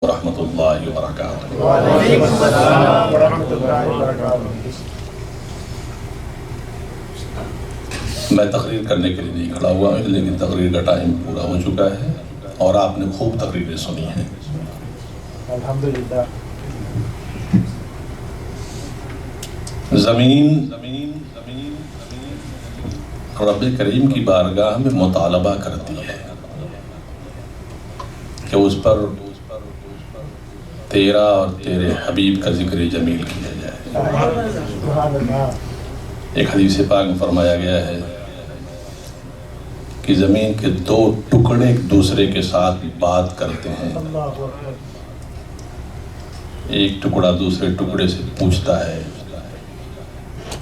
ورحمۃ اللہ وبرکاتہ۔ وعلیکم السلام ورحمۃ اللہ وبرکاتہ۔ میں تقریر کرنے کے لیے نہیں کھڑا ہوا ہوں، لیکن تقریر کا ٹائم پورا ہو چکا ہے اور آپ نے خوب تقریریں سنی ہیں۔ الحمدللہ۔ زمین رب کریم کی بارگاہ میں مطالبہ کرتی ہے کہ اس پر تیرا اور تیرے حبیب کا ذکر جمیل کیا جائے۔ سبحان اللہ۔ ایک حدیث پاک میں فرمایا گیا ہے کہ زمین کے دو ٹکڑے ایک دوسرے کے ساتھ بات کرتے ہیں۔ اللہ اکبر۔ ایک ٹکڑا دوسرے ٹکڑے سے پوچھتا ہے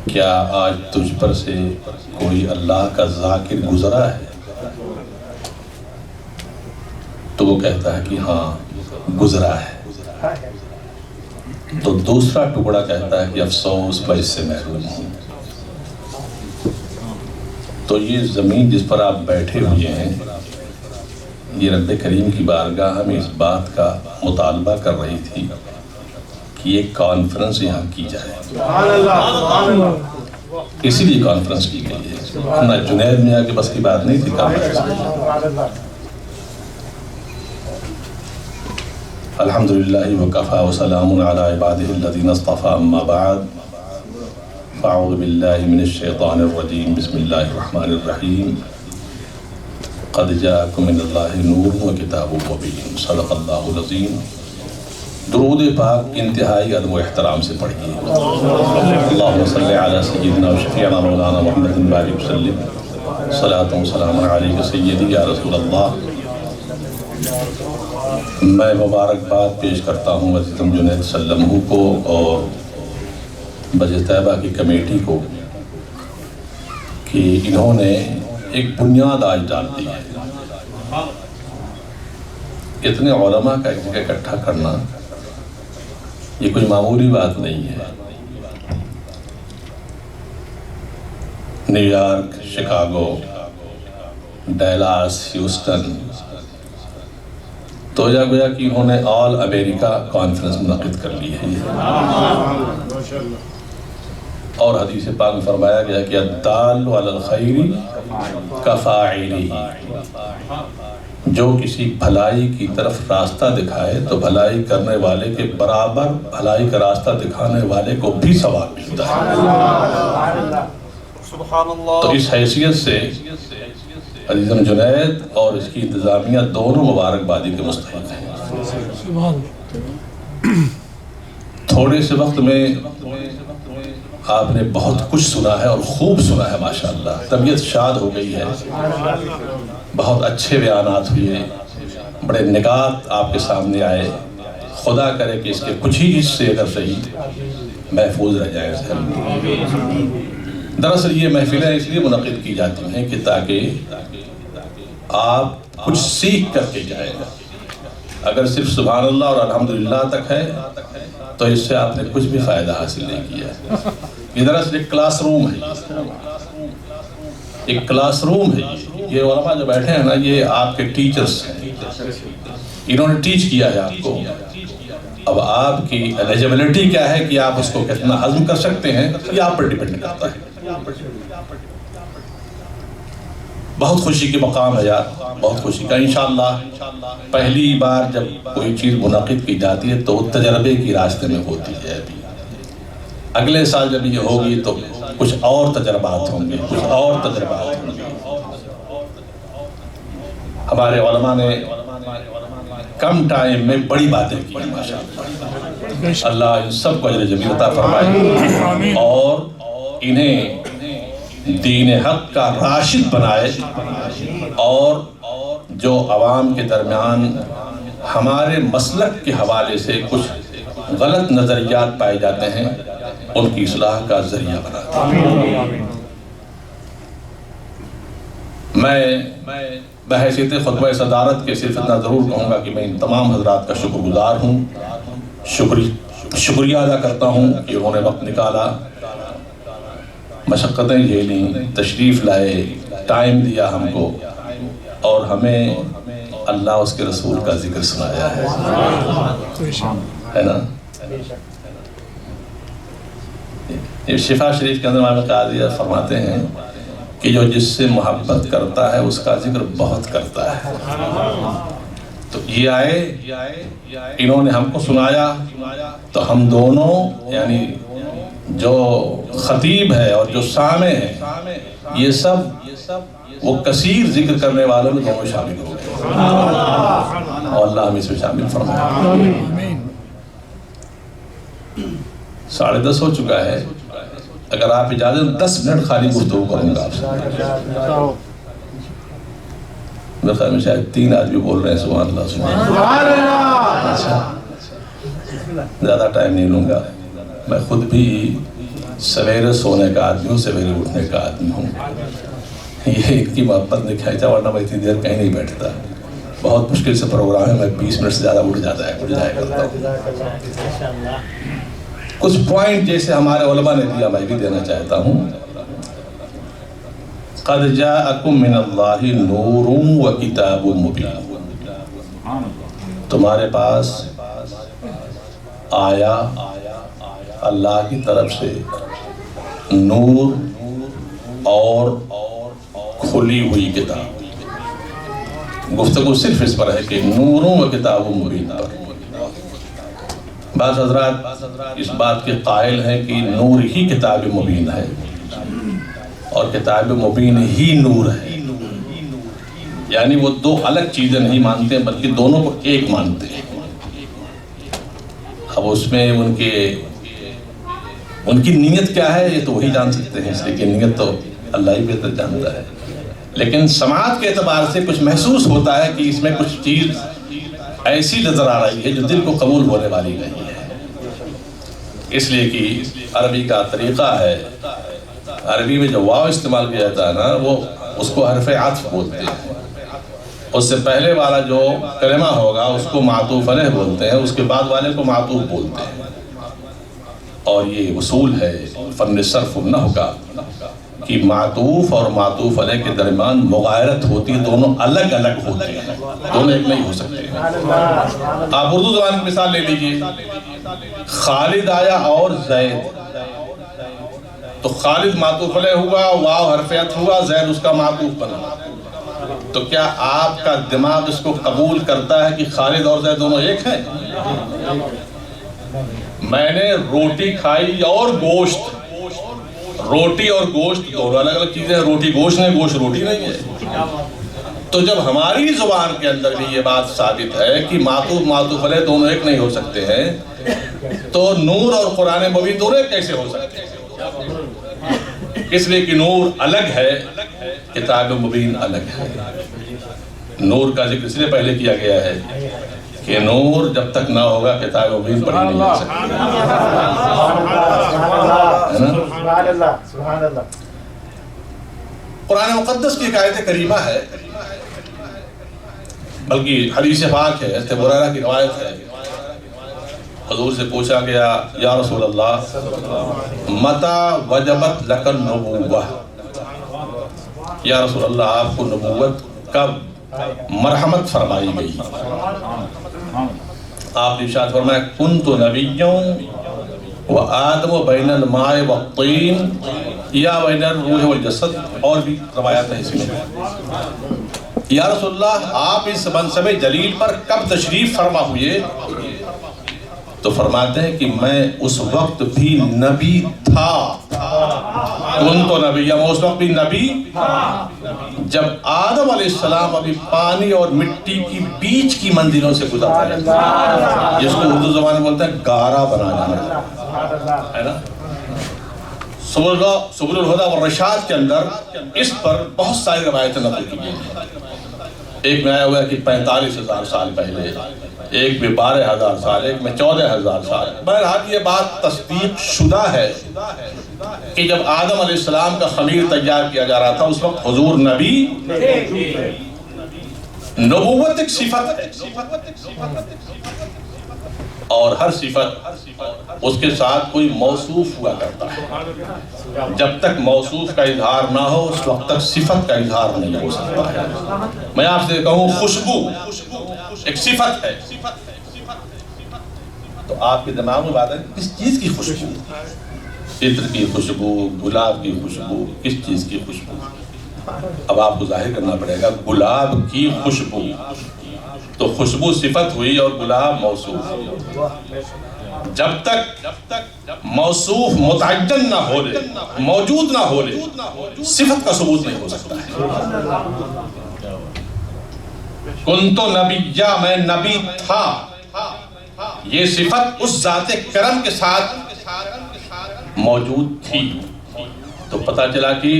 کیا آج تجھ پر سے کوئی اللہ کا ذاکر گزرا ہے؟ تو وہ کہتا ہے کہ ہاں گزرا ہے۔ تو دوسرا ٹکڑا کہتا ہے کہ افسوس میں اس سے محروم ہوں۔ تو یہ زمین جس پر آپ بیٹھے ہوئے ہیں، یہ رب کریم کی بارگاہ میں اس بات کا مطالبہ کر رہی تھی کہ یہ کانفرنس یہاں کی جائے۔ سبحان اللہ، سبحان اللہ۔ اسی لیے کانفرنس کی گئی ہے، نہ جنید میں آگے بس کی بات نہیں تھی کانفرنس کی۔ سبحان اللہ۔ الحمدللہ وکفا وسلام علی عبادہ الذین اصطفیٰ، اما بعد فاعوذ باللہ من الشیطان الرجیم، بسم اللہ الرحمن الرحیم۔ قد جاءکم من اللہ نور وکتاب مبین، صدق اللہ العظیم۔ درود پاک انتہائی ادب و احترام سے پڑھیے۔ اللہم صلی علی سیدنا و شفیعنا مولانا محمد بارک وسلم، صلاۃ و سلام علیک سیدی یا رسول اللہ۔ میں مبارکباد پیش کرتا ہوں عزیزم جنید سلمہ کو اور مسجد طیبہ کی کمیٹی کو کہ انہوں نے ایک بنیاد آج ڈال دی ہے۔ اتنے علماء کا ایک جگہ اکٹھا کرنا یہ کوئی معمولی بات نہیں ہے۔ New York, Chicago, Dallas, Houston, تو یا گویا کہ انہوں نے آل امریکہ کانفرنس منعقد کر لی ہے۔ اور حدیث پاک میں فرمایا گیا کہ الدال علی الخیر کفاعلہ، جو کسی بھلائی کی طرف راستہ دکھائے تو بھلائی کرنے والے کے برابر بھلائی کا راستہ دکھانے والے کو بھی ثواب ملتا ہے۔ تو اس حیثیت سے عزیزم جنید اور اس کی انتظامیہ دونوں مبارکبادی کے مستحق ہیں۔ تھوڑے سے وقت میں آپ نے بہت کچھ سنا ہے اور خوب سنا ہے، ماشاءاللہ طبیعت شاد ہو گئی ہے۔ بہت اچھے بیانات ہوئے، بڑے نکات آپ کے سامنے آئے۔ خدا کرے کہ اس کے کچھ ہی حصے اگر صحیح محفوظ رہ جائیں۔ دراصل یہ محفلیں اس لیے منعقد کی جاتی ہیں کہ تاکہ آپ کچھ سیکھ کر کے جائیں۔ اگر صرف سبحان اللہ اور الحمدللہ تک ہے تو اس سے آپ نے کچھ بھی فائدہ حاصل نہیں کیا۔ یہ دراصل ایک کلاس روم ہے، ایک کلاس روم ہے۔ یہ علماء جو بیٹھے ہیں نا، یہ آپ کے ٹیچرز ہیں، انہوں نے ٹیچ کیا ہے آپ کو۔ اب آپ کی ایلیجبلٹی کیا ہے کہ آپ اس کو کتنا ہضم کر سکتے ہیں، یہ آپ پر ڈیپینڈ کرتا ہے۔ بہت خوشی کے مقام ہے یار، بہت خوشی کا۔ انشاءاللہ پہلی بار جب کوئی چیز منعقد کی جاتی ہے تو تجربے کی راستے میں ہوتی ہے۔ ابھی اگلے سال جب یہ ہوگی تو کچھ اور تجربات ہوں گے، کچھ اور تجربات ہوں گے۔ ہمارے علماء نے کم ٹائم میں بڑی باتیں کی ہیں، ماشاءاللہ۔ اللہ ان سب کو اجر جمیل عطا فرمائے اور انہیں دین حق کا راشد بنائے، اور جو عوام کے درمیان ہمارے مسلک کے حوالے سے کچھ غلط نظریات پائے جاتے ہیں ان کی اصلاح کا ذریعہ بنائے۔ میں بحیثیت خطبہ صدارت کے صرف اتنا ضرور کہوں گا کہ میں ان تمام حضرات کا شکر گزار ہوں، شکریہ ادا کرتا ہوں کہ انہوں نے وقت نکالا، مشقتیں جھیلیں، تشریف لائے، ٹائم دیا ہم کو، اور ہمیں اللہ اس کے رسول کا ذکر سنایا ہے نا. یہ شفا شریف کے اندر امام قاضی فرماتے ہیں کہ جو جس سے محبت کرتا ہے اس کا ذکر بہت کرتا ہے. تو یہ آئے انہوں نے ہم کو سنایا تو ہم دونوں یعنی جو خطیب ہے اور جو سامع ہے یہ سب وہ کثیر ذکر کرنے والوں میں دونوں شامل ہو گئے اور اللہ ہمیں اس میں شامل فرمائے. 10:30 ہو چکا ہے. اگر آپ اجازت 10 منٹ خالی گفتگو کروں گا آپ سے. میرے خیال میں شاید 3 آدمی بول رہے ہیں سبحان اللہ سبحان اللہ. اچھا زیادہ ٹائم نہیں لوں گا. میں خود بھی سویرے سونے کا آدمی ہوں, سویرے اٹھنے کا آدمی ہوں. یہ ایک کی محبت نے کھینچا ورنہ میں اتنی دیر کہیں نہیں بیٹھتا. بہت مشکل سے پروگرام ہے, میں 20 منٹ سے زیادہ اٹھ جایا کرتا ہوں. کچھ پوائنٹ جیسے ہمارے علماء نے دیا میں بھی دینا چاہتا ہوں. قد جاءکم من اللہ نور و کتاب مبین. تمہارے پاس آیا اللہ کی طرف سے نور اور کھلی ہوئی کتاب. گفتگو صرف اس پر ہے کہ نور و کتاب مبین پر. بعض حضرات اس بات کے قائل ہیں کہ نور ہی کتاب مبین ہے اور کتاب مبین ہی نور ہے. یعنی وہ دو الگ چیزیں نہیں مانتے بلکہ دونوں کو ایک مانتے ہیں. اب اس میں ان کی نیت کیا ہے یہ تو وہی جان سکتے ہیں, اس لیے کہ نیت تو اللہ ہی بہتر جانتا ہے. لیکن سماعت کے اعتبار سے کچھ محسوس ہوتا ہے کہ اس میں کچھ چیز ایسی نظر آ رہی ہے جو دل کو قبول ہونے والی نہیں ہے. اس لیے کہ عربی کا طریقہ ہے, عربی میں جو واو استعمال کیا جاتا ہے نا وہ اس کو حرف عطف بولتے ہیں. اس سے پہلے والا جو کلمہ ہوگا اس کو معطوف علیہ بولتے ہیں, اس کے بعد والے کو معطوف بولتے ہیں. اور یہ اصول ہے فن صرف النحو کا کہ معطوف اور معطوف علیہ کے درمیان مغایرت ہوتی ہے, دونوں الگ الگ ہوتے ہیں, دونوں ایک نہیں ہو سکتے ہیں. آپ اردو زبان کی مثال لے لیجئے, خالد آیا اور زید, تو خالد معطوف علیہ ہوا, واو حرف عطف ہوا, زید اس کا معطوف بنا. تو کیا آپ کا دماغ اس کو قبول کرتا ہے کہ خالد اور زید دونوں ایک ہیں؟ میں نے روٹی کھائی اور گوشت, روٹی اور گوشت دونوں الگ الگ چیزیں ہیں. روٹی گوشت نہیں, گوشت روٹی نہیں ہے. تو جب ہماری زبان کے اندر بھی یہ بات ثابت ہے کہ معطوف علیہ دونوں ایک نہیں ہو سکتے ہیں, تو نور اور قرآن مبین دونوں ایک کیسے ہو سکتے ہیں؟ اس لیے کہ نور الگ ہے, کتاب مبین الگ ہے. نور کا ذکر اس لیے پہلے کیا گیا ہے کہ نور جب تک نہ ہوگا کتاب مبین پڑھی نہیں جا سکتی. قرآن مقدس کی ایک آیت کریمہ ہے, بلکہ حدیث پاک ہے, ابو ہریرہ کی روایت ہے. حضور سے پوچھا گیا یا رسول اللہ متى وجبت لک النبوہ, یا رسول اللہ آپ کو نبوت کب مرحمت فرمائی گئی؟ آپ نے ارشاد فرمایا کنت نبیّا وآدم بین الماء والطین یا بین الروح والجسد. اور بھی روایات ہے اس میں. یا رسول اللہ آپ اس منصب جلیل پر کب تشریف فرما ہوئے؟ تو فرماتے ہیں کہ میں اس وقت بھی نبی تھا. کن تو نبی, میں اس وقت بھی نبی جب آدم علیہ السلام ابھی پانی اور مٹی کی بیچ کی منزلوں سے گزر رہے ہیں, جس کو اردو زبان میں بولتے ہیں گارا بنا جانا ہے نا. سبل الہدی والرشاد کے اندر اس پر بہت ساری روایتیں نقل کی گئی ہیں. ایک میں آیا ہوا ہے کہ 45,000 سال پہلے, ایک میں 12,000 سال, ایک میں 14,000 سال. بہرحال یہ بات تصدیق شدہ ہے کہ جب آدم علیہ السلام کا خمیر تیار کیا جا رہا تھا اس وقت حضور نبی. نبوت ایک صفت ہے اور ہر صفت اس کے ساتھ کوئی موصوف ہوا کرتا ہے. جب تک موصوف کا اظہار نہ ہو اس وقت تک صفت کا اظہار نہیں ہو سکتا ہے. میں آپ سے کہوں خوشبو ایک صفت ہے، تو آپ کے دماغ میں بات ہے کس چیز کی خوشبو؟ عطر کی خوشبو، گلاب کی خوشبو، کس چیز کی خوشبو؟ اب آپ کو ظاہر کرنا پڑے گا گلاب کی خوشبو. تو خوشبو صفت ہوئی اور گلاب موصوف ہوئی. جب تک موصوف متعین نہ ہو لے، موجود نہ ہو لے، صفت کا ثبوت نہیں ہو سکتا ہے. کنتو نبیہ، میں نبی تھا، یہ صفت اس ذات کرم کے ساتھ موجود تھی. تو پتہ چلا کہ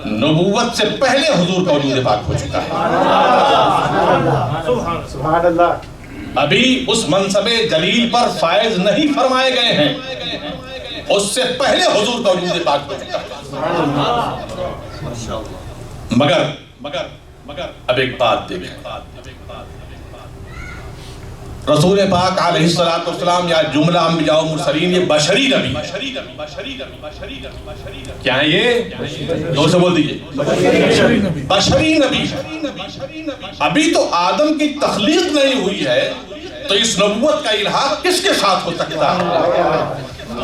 نبوت سے پہلے حضور کا وجود پاک ہو چکا ہے. سبحان اللہ. ابھی اس منصب جلیل پر فائز نہیں فرمائے گئے ہیں، اس سے پہلے حضور کا وجود پاک ہو چکا ہے. مگر اب ایک بات دیکھیں، رسول پاک علیہ السلام یا جملہ انبیاء و مرسلین یہ بشری نبی کیا ہے؟ یہ دو سے بول دیجئے، بشری نبی. ابھی تو آدم کی تخلیق نہیں ہوئی ہے، تو اس نبوت کا الحاق کس کے ساتھ ہو سکتا ہے؟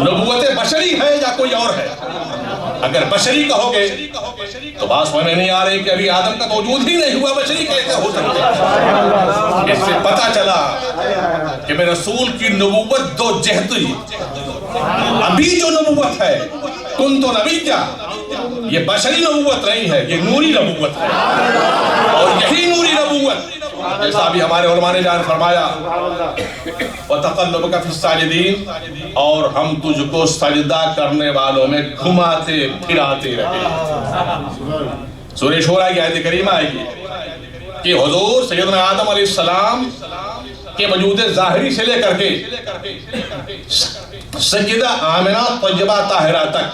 نبوت بشری ہے یا کوئی اور ہے؟ اگر بشری کہو گے تو بات سمجھ میں نہیں آ رہی کہ ابھی آدم کا وجود ہی نہیں ہوا، بشری کیسے ہو سکتے ہیں؟ اس سے پتہ چلا کہ میں رسول کی نبوت دو جہتی. ابھی جو نبوت ہے کنتو نبیہ، یہ بشری نبوت نہیں ہے، یہ نوری نبوت ہے. اور یہی نوری نبوت جیسا بھی ہمارے علماء نے بیان فرمایا وَتَقَلُّبُكَ فِي السَّاجِدِينَ، اور ہم تجھ کو سجدہ کرنے والوں میں گھماتے پھراتے رہے. سورہ شورا کی آیت کریمہ آئے گی کہ حضور سیدنا آدم علیہ السلام کے وجود ظاہری سے لے کر کے سیدہ آمنہ طیبہ طاہرہ تک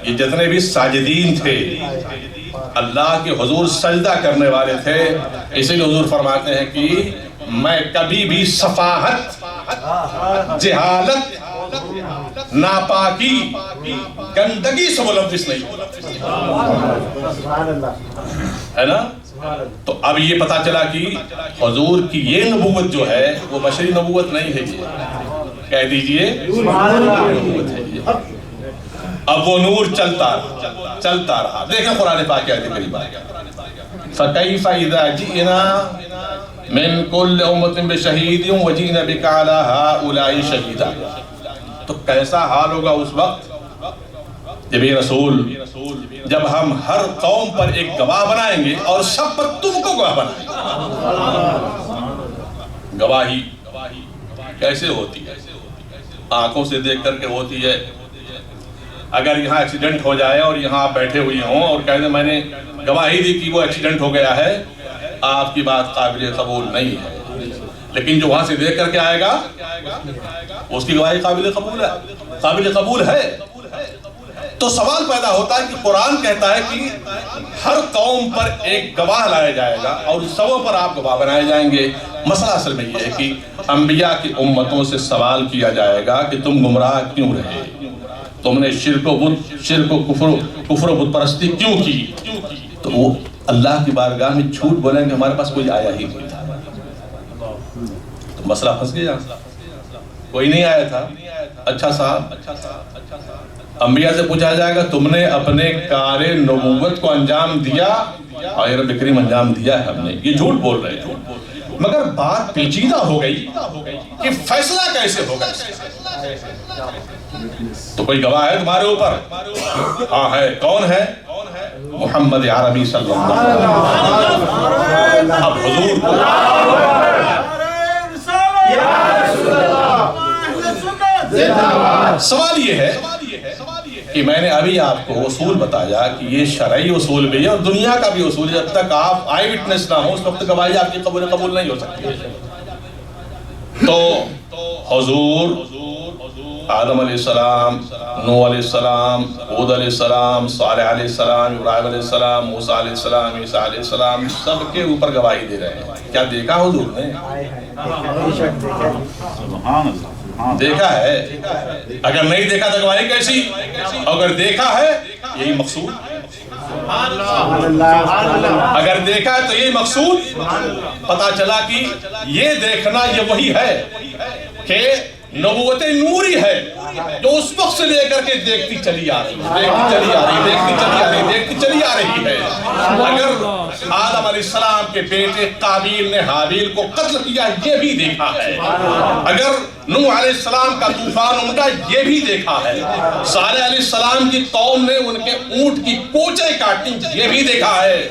یہ جتنے بھی ساجدین تھے اللہ کے حضور سجدہ کرنے والے تھے. اسی لیے حضور فرماتے ہیں کہ میں کبھی بھی سفاہت، جہالت، ناپاکی، گندگی سے ملوث نہیں ہوں. ہے نا؟ تو اب یہ پتا چلا کہ حضور کی یہ نبوت جو ہے وہ بشری نبوت نہیں ہے. یہ کہہ دیجئے نبوت ہے. اب وہ نور چلتا رہا. دیکھیں قرآن پاک کی آیت کریمہ فَكَيْفَ إِذَا جِئْنَا مِن كُلِّ أُمَّةٍ بِشَهِيدٍ وَجِئْنَا بِكَ عَلَى هَؤُلَاءِ شَهِيدًا. تو کیسا حال ہوگا اس وقت جب یہ رسول، جب ہم ہر قوم پر ایک گواہ بنائیں گے اور سب پر تم کو گواہ بنائیں گے. گواہی کیسے ہوتی ہے؟ آنکھوں سے دیکھ کر کے ہوتی ہے. اگر یہاں ایکسیڈنٹ ہو جائے اور یہاں آپ بیٹھے ہوئے ہوں اور کہہ دیں میں نے گواہی دی کہ وہ ایکسیڈنٹ ہو گیا ہے، آپ کی بات قابل قبول نہیں ہے. لیکن جو وہاں سے دیکھ کر کے آئے گا اس کی گواہی قابل قبول ہے. تو سوال پیدا ہوتا ہے کہ قرآن کہتا ہے کہ ہر قوم پر ایک گواہ لایا جائے گا اور سبوں پر آپ گواہ بنائے جائیں گے. مسئلہ اصل میں یہ ہے کہ انبیاء کی امتوں سے سوال کیا جائے گا کہ تم گمراہ کیوں رہے، تم نے شرک و کفر و بت پرستی کیوں کی؟ تو وہ اللہ کی بارگاہ میں جھوٹ بولیں کہ ہمارے پاس کوئی آیا ہی نہیں تھا. تو مسئلہ پھنس گیا، کوئی نہیں آیا تھا. اچھا صاحب، انبیاء سے پوچھا جائے گا تم نے اپنے کار نبوت کو انجام دیا؟ اور رب کریم انجام دیا ہے ہم نے. یہ جھوٹ بول رہے ہیں. مگر بات پیچیدہ ہو گئی کہ فیصلہ کیسے ہوگا. تو کوئی گواہ ہے تمہارے اوپر؟ ہاں ہے. کون ہے؟ محمد عربی صلی اللہ علیہ وسلم. اب حضور کو سوال یہ ہے کہ میں نے ابھی آپ کو اصول بتایا کہ یہ شرعی اصول بھی ہے اور دنیا کا بھی اصول ہے. جب تک آپ آئی وٹنس نہ ہو اس وقت گواہی آپ کی قبول نہیں ہو سکتی. تو حضور آدم علیہ السلام، نوح علیہ السلام، ہود علیہ السلام، صالح علیہ السلام، ابراہیم علیہ السلام، موسیٰ علیہ السلام، عیسیٰ علیہ السلام، سب کے اوپر گواہی دے رہے ہیں۔ کیا دیکھا حضور نے؟ دیکھا ہے۔ اگر نہیں دیکھا تو گواہی کیسی؟ اگر دیکھا ہے یہی مقصود، اگر دیکھا ہے تو یہی مقصود، پتا چلا کہ یہ دیکھنا یہ وہی ہے کہ نبوت نوری ہے جو اس وقت سے لے کر کے دیکھتی چلی آ رہی ہے، دیکھتی چلی آ رہی ہے۔ اگر آدم علیہ السلام کے بیٹے قابیل نے حابیل کو قتل کیا یہ بھی دیکھا ہے، اگر نوح علیہ السلام کا طوفان امٹا یہ بھی دیکھا ہے، صالح علیہ السلام کی قوم نے ان کے اونٹ کی کوچے کاٹی یہ بھی دیکھا ہے،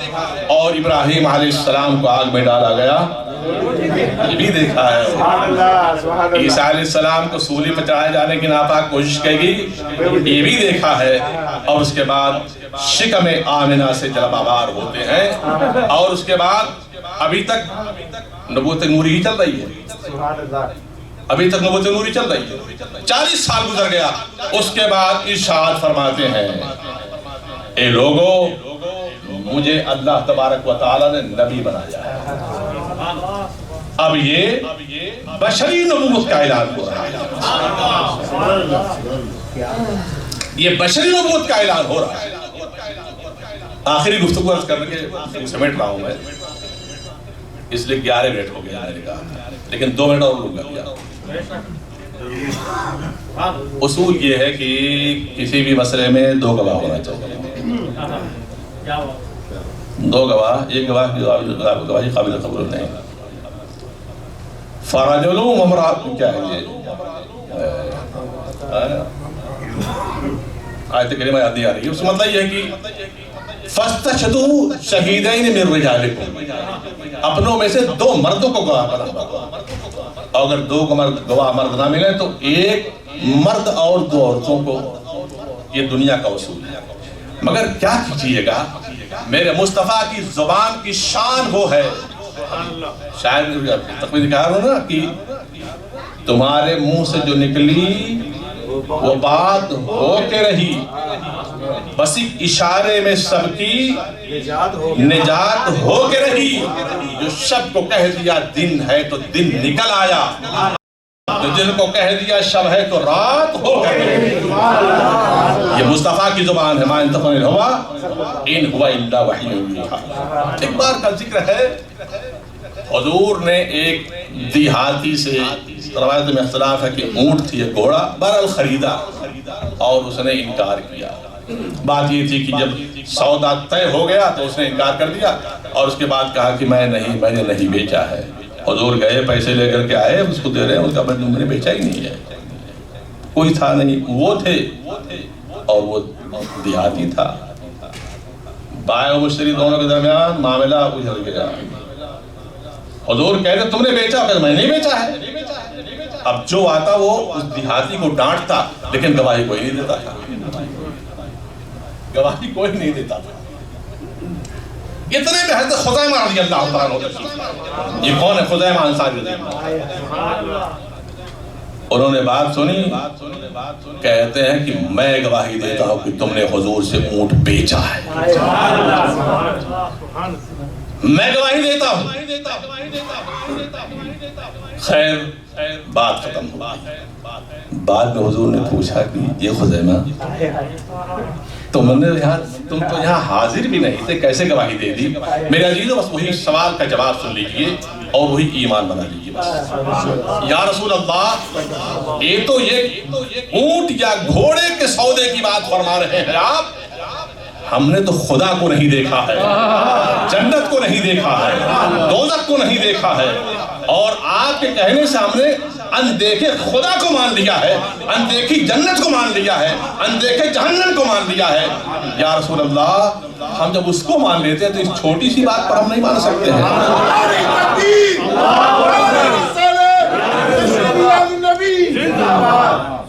اور ابراہیم علیہ السلام کو آگ میں ڈالا گیا یہ بھی دیکھا ہے، عیسیٰ علیہ السلام کو سولی پر چڑھائے جانے کی ناپاک کوشش کی گئی یہ بھی دیکھا ہے، اور اس کے بعد شکم آمنہ سے جب آبار ہوتے ہیں، اور اس کے بعد ابھی تک نبوت نوری ہی چل رہی ہے، ابھی تک نبوت نوری چل رہی ہے، 40 سال گزر گیا۔ اس کے بعد ارشاد فرماتے ہیں اے لوگو مجھے اللہ تبارک و تعالی نے نبی بنایا ہے، اب یہ بشری نبوت کا اعلان ہو رہا ہے، یہ بشری نبوت کا اعلان ہو رہا ہے۔ آخری گفتگو عرض کرنے کے سمیٹ رہا ہوں میں، اس لئے 11 منٹ ہو گیا میں نے کہا، لیکن 2 منٹ اور لوں گا۔ اصول یہ ہے کہ کسی بھی مسئلے میں 2 گواہ ہونا چاہیے، 2 گواہ، ایک گواہ کی گواہی قابل قبول نہیں۔ فرجل وامرأۃ کیا ہے یہ آیت کریمہ یاد نہیں آ رہی ہے، اس کا مطلب یہ ہے کہ فاستشہدوا شہیدین من رجالکم، اپنوں میں سے 2 مردوں کو گواہ بنا، اگر 2 گواہ مرد نہ ملے تو 1 مرد اور 2 عورتوں کو، یہ دنیا کا اصول ہے۔ مگر کیا کیجئے گا، میرے مصطفیٰ کی زبان کی شان وہ ہے، شاید تقوید کہا رہا نا کہ تمہارے منہ سے جو نکلی وہ بات ہو کے رہی، بس ایک اشارے میں سب کی نجات ہو کے رہی، جو شب کو کہہ دیا دن ہے تو دن نکل آیا، جو دن کو کہہ دیا شب ہے تو رات ہو گئی۔ یہ مصطفیٰ کی زبان ہے، ما ينطق عن الهوى ان هو الا وحی یوحی۔ ایک بار کا ذکر ہے، حضور نے ایک دیہاتی سے، روایت میں اختلاف ہے کہ اونٹ تھی یا گھوڑا، بہرحال خریدا اور اس نے انکار کیا۔ بات یہ تھی کہ جب سودا طے ہو گیا تو اس نے انکار کر دیا، اور اس کے بعد کہا کہ میں نے نہیں بیچا ہے۔ حضور گئے، پیسے لے کر کے آئے، اس کو دے رہے ہیں، اس کا میں نے بیچا ہی نہیں ہے، کوئی تھا نہیں، وہ تھے اور وہ دیہاتی تھا۔ بائع و مشتری دونوں کے درمیان معاملہ اجھل گیا۔ حضور کہتے تم نے بیچا، کہتے میں نہیں بیچا ہے۔ اب جو آتا وہ اس دیہاتی کو ڈانٹتا، لیکن گواہی کوئی نہیں دیتا تھا، گواہی کوئی نہیں دیتا تھا۔ اتنے میں حضرت خزیمہ رضی اللہ تعالیٰ عنہ، یہ کون ہے؟ خزیمہ انصاری رضی اللہ، انہوں نے بات سنی، کہتے ہیں کہ میں گواہی دیتا ہوں کہ تم نے حضور سے اونٹ بیچا ہے، میں گواہی دیتا ہوں۔ خیر بات ختم ہوئی، بعد میں حضور نے پوچھا کہ یہ خزیمہ تم تو یہاں حاضر بھی نہیں تھے، کیسے گواہی دے دی؟ میرے عزیزو بس وہی سوال کا جواب سن لیجئے اور وہی ایمان بنا لیجئے بس۔ یا رسول اللہ، یہ تو یہ اونٹ یا گھوڑے کے سودے کی بات فرما رہے ہیں آپ، ہم نے تو خدا کو نہیں دیکھا ہے، جنت کو نہیں دیکھا ہے، دوزخ کو نہیں دیکھا ہے، اور آپ کے کہنے سے ہم نے اندیکھے خدا کو مان لیا ہے، اندیکھی جنت کو مان لیا ہے، اندیکھے جہنم کو مان لیا ہے۔ یا رسول اللہ، ہم جب اس کو مان لیتے ہیں تو اس چھوٹی سی بات پر ہم نہیں مان سکتے ہیں۔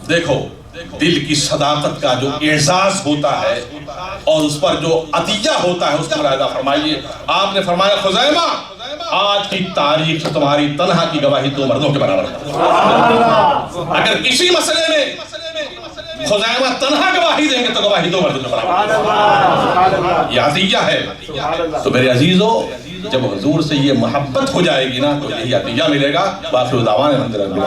دیکھو دل کی صداقت کا جو اعزاز ہوتا ہے اور اس پر جو عطیہ ہوتا ہے اس کو ملاحظہ فرمائیے۔ آپ نے فرمایا خزیمہ آج کی تاریخ سے تمہاری تنہا کی گواہی 2 مردوں کے برابر ہے۔ اگر کسی مسئلے میں خزیمہ تنہا گواہی دیں گے تو گواہی 2 مردوں کے برابر ہے۔ یہ عطیہ ہے۔ تو میرے عزیزو، جب حضور سے یہ محبت ہو جائے گی نا تو یہی عطیہ ملے گا۔ باقی دعوانا الحمدللہ۔